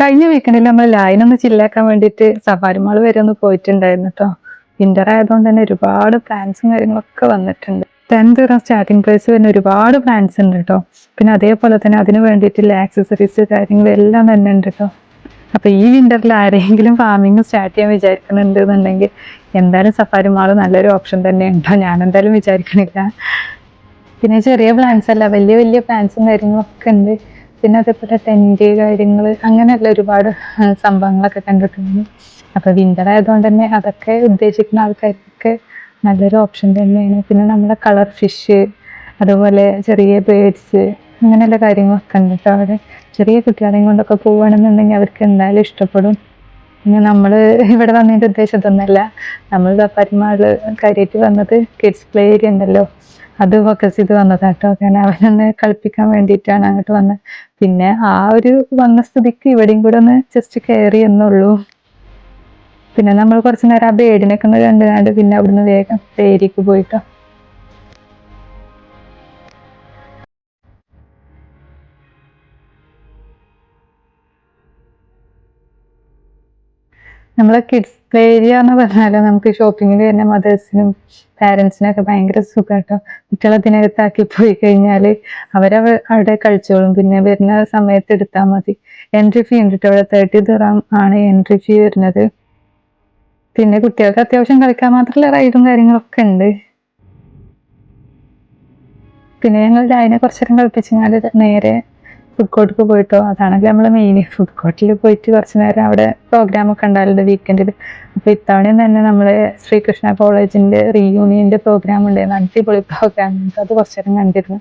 കഴിഞ്ഞ വീക്കെൻഡിൽ നമ്മൾ ലൈനൊന്ന് ചില്ലാക്കാൻ വേണ്ടിയിട്ട് സഫാരി മാൾ വരെ ഒന്ന് പോയിട്ടുണ്ടായിരുന്നു കേട്ടോ. വിന്റർ ആയതുകൊണ്ട് തന്നെ ഒരുപാട് പ്ലാൻസും കാര്യങ്ങളൊക്കെ വന്നിട്ടുണ്ട്. 10,000 സ്റ്റാർട്ടിംഗ് പ്രൈസ് വരുന്ന ഒരുപാട് പ്ലാൻസ് ഉണ്ട് കേട്ടോ. പിന്നെ അതേപോലെ തന്നെ അതിന് വേണ്ടിയിട്ടുള്ള ആക്സസറീസ് കാര്യങ്ങളും എല്ലാം തന്നെ ഉണ്ട് കേട്ടോ. അപ്പൊ ഈ വിന്ററിൽ ആരെങ്കിലും ഫാമിങ് സ്റ്റാർട്ട് ചെയ്യാൻ വിചാരിക്കുന്നുണ്ടെന്നുണ്ടെങ്കിൽ എന്തായാലും സഫാരി മാൾ നല്ലൊരു ഓപ്ഷൻ തന്നെ ഉണ്ടോ. ഞാൻ എന്തായാലും വിചാരിക്കണില്ല. പിന്നെ ചെറിയ പ്ലാൻസ് അല്ല, വലിയ വലിയ പ്ലാൻസും കാര്യങ്ങളൊക്കെ ഉണ്ട്. പിന്നെ അതേപോലെ ടെന്റ് കാര്യങ്ങൾ അങ്ങനെയുള്ള ഒരുപാട് സംഭവങ്ങളൊക്കെ കണ്ടിട്ടുണ്ട്. അപ്പൊ വിന്റർ ആയതുകൊണ്ട് തന്നെ അതൊക്കെ ഉദ്ദേശിക്കുന്ന ആൾക്കാർക്കൊക്കെ നല്ലൊരു ഓപ്ഷൻ തന്നെയാണ്. പിന്നെ നമ്മുടെ കളർ ഫിഷ്, അതുപോലെ ചെറിയ ബേഡ്സ്, അങ്ങനെയുള്ള കാര്യങ്ങളൊക്കെ ഉണ്ട് കേട്ടോ. അവിടെ ചെറിയ കുട്ടികളെയും കൊണ്ടൊക്കെ പോവുകയാണെന്നുണ്ടെങ്കിൽ അവർക്ക് എന്തായാലും ഇഷ്ടപ്പെടും. പിന്നെ നമ്മൾ ഇവിടെ വന്നതിൻ്റെ ഉദ്ദേശത്തൊന്നല്ല, നമ്മൾ സഫാരി മാളിൽ കാര്യമായിട്ട് വന്നത് കിഡ്സ് പ്ലേ ഏരിയ ഉണ്ടല്ലോ, അത് ഫോക്കസ് ചെയ്ത് വന്നതാട്ടോ. കാരണം അവനൊന്ന് കളിപ്പിക്കാൻ വേണ്ടിയിട്ടാണ് അങ്ങോട്ട് വന്നത്. പിന്നെ ആ ഒരു വന്ന സ്ഥിതിക്ക് ഇവിടെയും കൂടെ ഒന്ന് ജസ്റ്റ് കയറി എന്നുള്ളൂ. പിന്നെ നമ്മൾ കുറച്ച് നേരം ആ ബേഡിനൊക്കെ ഒന്ന് കണ്ടുകാണ്ട് പിന്നെ അവിടുന്ന് വേഗം ഏരിയക്ക് പോയിട്ടോ. നമ്മളെ കിഡ്സ് പ്ലേ ഏരിയ എന്ന് പറഞ്ഞാൽ നമുക്ക് ഷോപ്പിങ്ങിൽ വരുന്ന മദേഴ്സിനും പാരൻസിനൊക്കെ ഭയങ്കര സുഖമാട്ടോ. കുട്ടികളെ ഇതിനകത്താക്കി പോയി കഴിഞ്ഞാൽ അവിടെ കളിച്ചോളും. പിന്നെ വരുന്ന സമയത്ത് എടുത്താൽ മതി. എൻട്രി ഫീ ഉണ്ട് കേട്ടോ. 30 ദിർഹം ആണ് എൻട്രി ഫീ വരുന്നത്. പിന്നെ കുട്ടികൾക്ക് അത്യാവശ്യം കളിക്കാൻ മാത്രമുള്ള റൈഡും കാര്യങ്ങളൊക്കെ ഉണ്ട്. പിന്നെ ഞങ്ങൾ അതിനെ കുറച്ചേരം കളിപ്പിച്ചാൽ നേരെ ഫുഡ് കോർട്ടിൽ പോയിട്ടോ. അതാണെങ്കിൽ നമ്മൾ മെയിൻ ഫുഡ് കോർട്ടിൽ പോയിട്ട് കുറച്ച് നേരം അവിടെ പ്രോഗ്രാമൊക്കെ ഉണ്ടാവില്ല വീക്കെൻഡിൽ. അപ്പോൾ ഇത്തവണയും തന്നെ നമ്മളെ ശ്രീകൃഷ്ണ കോളേജിൻ്റെ റീയൂണിയൻ്റെ പ്രോഗ്രാം ഉണ്ടായിരുന്നു. അടിപൊളി പ്രോഗ്രാം ഉണ്ട്. അത് കുറച്ചേരം കണ്ടിരുന്നു.